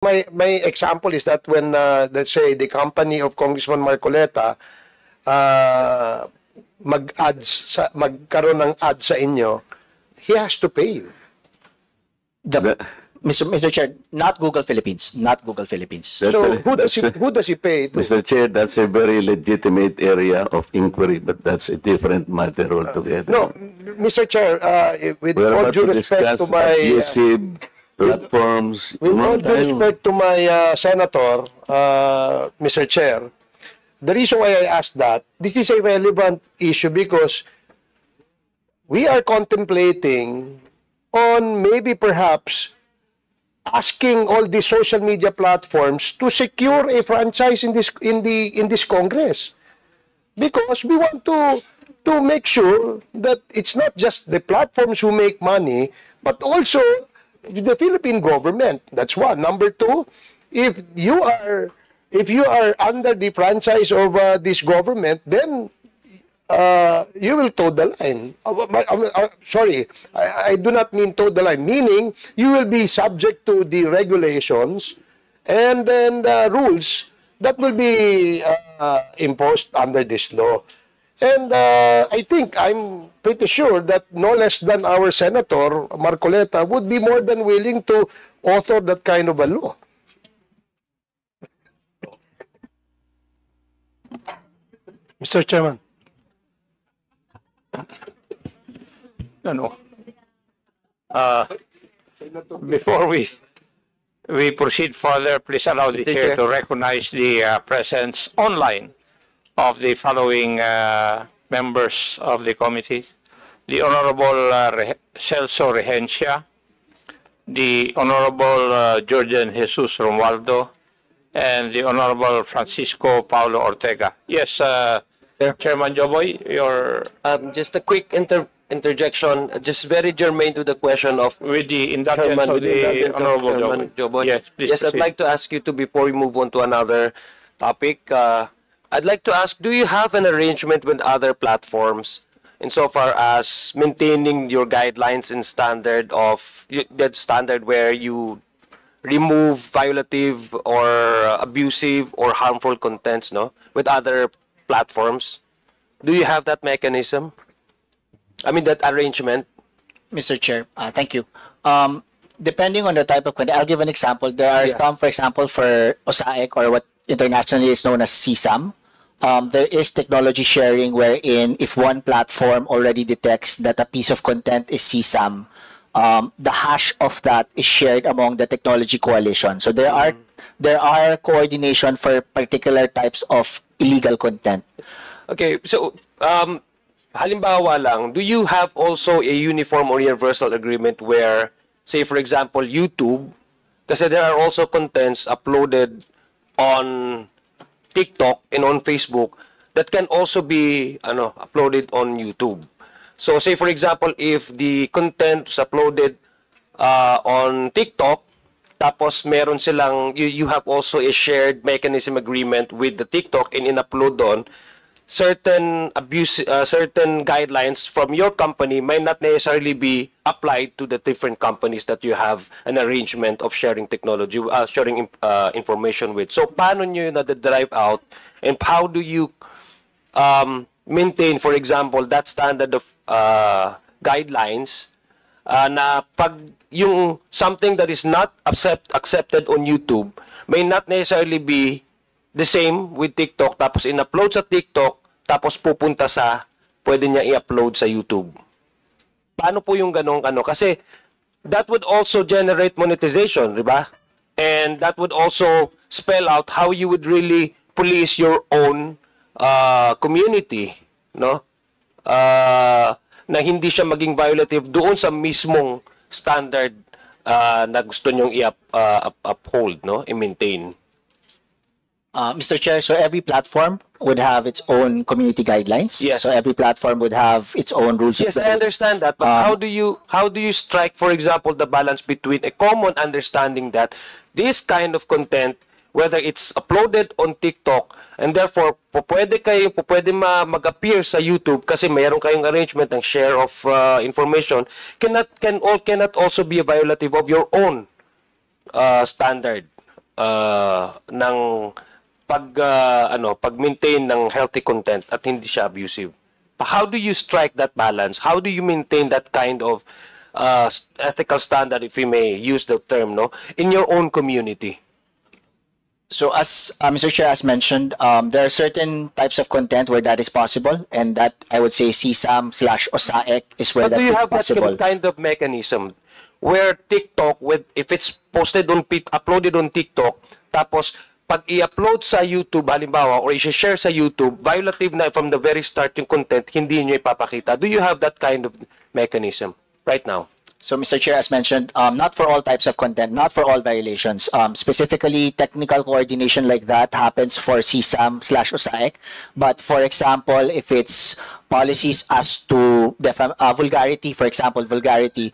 my example is that when let's say the company of Congressman Marcoleta magkaroon ng ads sa inyo, he has to pay you. Mr. Chair, not Google Philippines, not Google Philippines. So who does he pay to? Mr. Chair, that's a very legitimate area of inquiry, but that's a different matter altogether. No, Mr. Chair, with We're all about due to respect to discuss my abusive platforms. with all due respect to my senator, Mr. Chair, the reason why I asked that, this is a relevant issue because we are contemplating on maybe perhaps asking all the social media platforms to secure a franchise in this Congress, because we want to make sure that it's not just the platforms who make money, but also the Philippine government. That's one. Number two, if you are under the franchise of this government, then you will toe the line. Sorry, I do not mean toe the line, meaning you will be subject to the regulations and then the rules that will be imposed under this law. And I think I'm pretty sure that no less than our Senator Marcoleta would be more than willing to author that kind of a law. Mr. Chairman. Before we proceed further, please allow the chair to recognize the presence online of the following members of the committee: the Honorable Celso Regencia, the Honorable Jordan Jesus Romualdo, and the Honorable Francisco Paulo Ortega. Yes, Chairman Joboy, your just a quick interjection, just very germane to the question of with the indulgence of the Honorable Joboy. Yes, please yes, I'd proceed. like to ask you to, before we move on to another topic, I'd like to ask, do you have an arrangement with other platforms insofar as maintaining your guidelines and standard of that standard where you remove violative or abusive or harmful contents, no, with other platforms? Do you have that mechanism? I mean, that arrangement? Mr. Chair, thank you. Depending on the type of content, I'll give an example. There are some, for example, for OSAEC, or what internationally is known as CSAM. There is technology sharing wherein if one platform already detects that a piece of content is CSAM, the hash of that is shared among the technology coalition. So there are coordination for particular types of illegal content. Okay, so halimbawa lang, do you have also a uniform or universal agreement where, say for example, YouTube, kasi there are also contents uploaded on TikTok and on Facebook that can also be uploaded on YouTube. So say for example, if the content is uploaded on TikTok, tapos meron silang, you have also a shared mechanism agreement with the TikTok, and in-upload doon, certain certain guidelines from your company might not necessarily be applied to the different companies that you have an arrangement of sharing technology, sharing information with. So paano nyo na-drive out, and how do you maintain, for example, that standard of guidelines na pag yung something that is not accepted on YouTube may not necessarily be the same with TikTok, tapos in-upload sa TikTok, tapos pupunta sa, pwede niya i-upload sa YouTube. Paano po yung ganong Kasi that would also generate monetization, di ba? And that would also spell out how you would really police your own community, no? Na hindi siya maging violative doon sa mismong standard na gusto nyong i-uphold, no? I-maintain. Mr. Chair, so every platform would have its own community guidelines. Yes. So every platform would have its own rules. Yes, I understand that. But how do you strike, for example, the balance between a common understanding that this kind of content, whether it's uploaded on TikTok, and therefore pwede mag-appear sa YouTube kasi mayroon kayong arrangement ng share of information, cannot also be a violative of your own standard ng pag-maintain ng healthy content at hindi siya abusive. How do you strike that balance? How do you maintain that kind of ethical standard, if we may use the term, no, in your own community? So as Mr. Chair, as mentioned, there are certain types of content where that is possible, and that I would say CSAM/OSAEC is where But that do you is have possible. that kind of mechanism where TikTok, if it's posted on, uploaded on TikTok, tapos pag i-upload sa YouTube, halimbawa, or i-share sa YouTube, violative na from the very start yung content, hindi nyo ipapakita. Do you have that kind of mechanism right now? So, Mr. Chair, as mentioned, not for all types of content, not for all violations. Specifically, technical coordination like that happens for CSAM/OSAEC. But for example, if it's policies as to vulgarity, for example, vulgarity,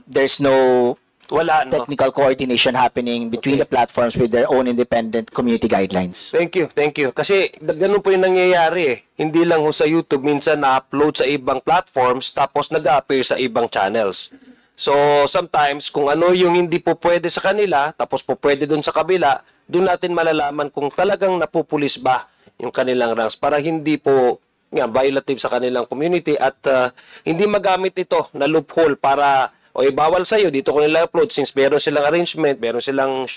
there's no Wala, no? technical coordination happening between the platforms with their own independent community guidelines. Thank you, thank you. Kasi ganun po yung nangyayari eh. Hindi lang ho sa YouTube, minsan na-upload sa ibang platforms, tapos nag-appear sa ibang channels. So, sometimes, kung ano yung hindi po pwede sa kanila, tapos po pwede dun sa kabila, dun natin malalaman kung talagang napupulis ba yung kanilang ranks para hindi po violative sa kanilang community at hindi magamit ito na loophole para bawal sa'yo, dito ko nila upload since meron silang arrangement, meron silang,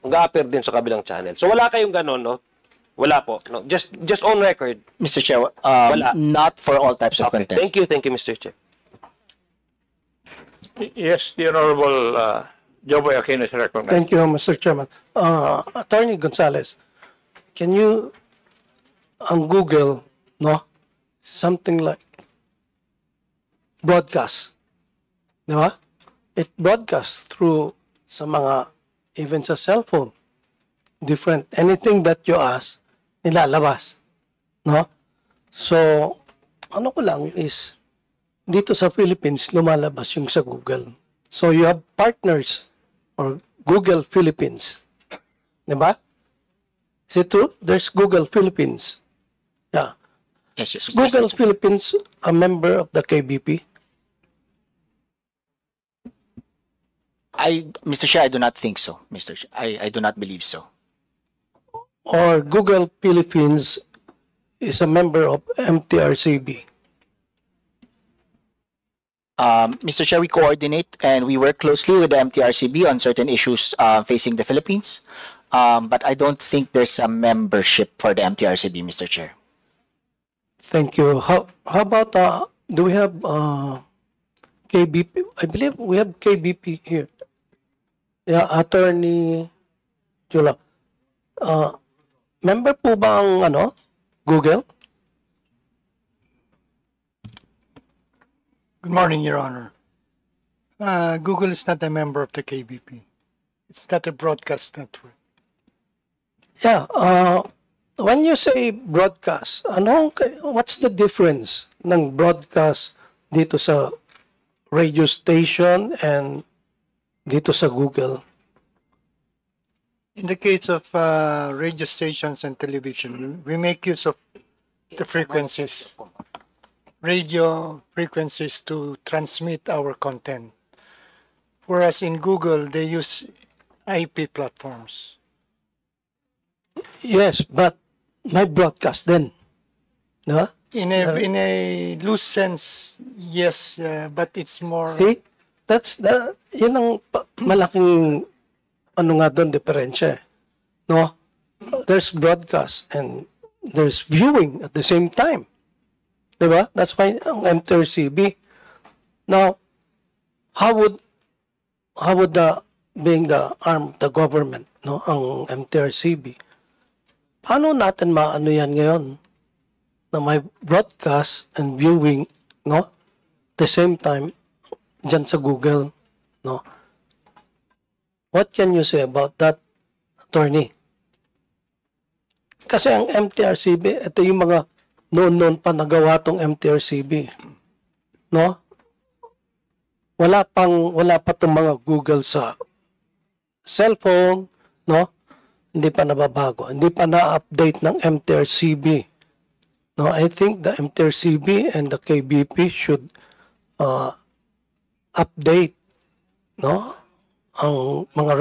mag-appear din sa kabilang channel. So, wala kayong ganon, no? Wala po. No? Just on record. Mr. Chair, Wala. not for all types of Okay. content. Thank you, Mr. Chair. Yes, the Honorable Joboy Aquino is recognized. Thank you, Mr. Chairman. Attorney Gonzalez, can you, on Google, no, something like broadcast, di ba? It broadcasts through sa mga, even sa cellphone, different, anything that you ask, nilalabas, no? So, ano ko lang is, dito sa Philippines, lumalabas yung sa Google. So, you have partners or Google Philippines. Diba? Is it true? There's Google Philippines. Yeah. Yes, yes. Google Philippines, a member of the KBP. Mr. Chair, I do not think so, Mr. Chair. I do not believe so. Or Google Philippines is a member of MTRCB. Mr. Chair, we coordinate and we work closely with the MTRCB on certain issues facing the Philippines. But I don't think there's a membership for the MTRCB, Mr. Chair. Thank you. How about, do we have KBP? I believe we have KBP here. Yeah, Attorney Jula. Member po ba ang Google? Good morning, Your Honor. Google is not a member of the KBP. It's not a broadcast network. Yeah. When you say broadcast, what's the difference ng broadcast dito sa radio station and dito sa Google? In the case of radio stations and television, we make use of the frequencies, radio frequencies to transmit our content. Whereas in Google, they use IP platforms. Yes, but may broadcast din. Diba? In a loose sense, yes, but it's more... See? Yun ang malaking nga doon diferensya. No? There's broadcast and there's viewing at the same time. Diba? That's why ang MTRCB. Now, how would being the arm of the government, no, ang MTRCB, paano natin maano yan ngayon na may broadcast and viewing, no, the same time dyan sa Google, no? What can you say about that, attorney? Kasi ang MTRCB, ito yung mga noon pa nagawa tong MTRCB, no? Wala pa tong mga Google sa cellphone, no? Hindi pa nababago, hindi pa na-update ng MTRCB. No, I think the MTRCB and the KBP should update, no, ang mga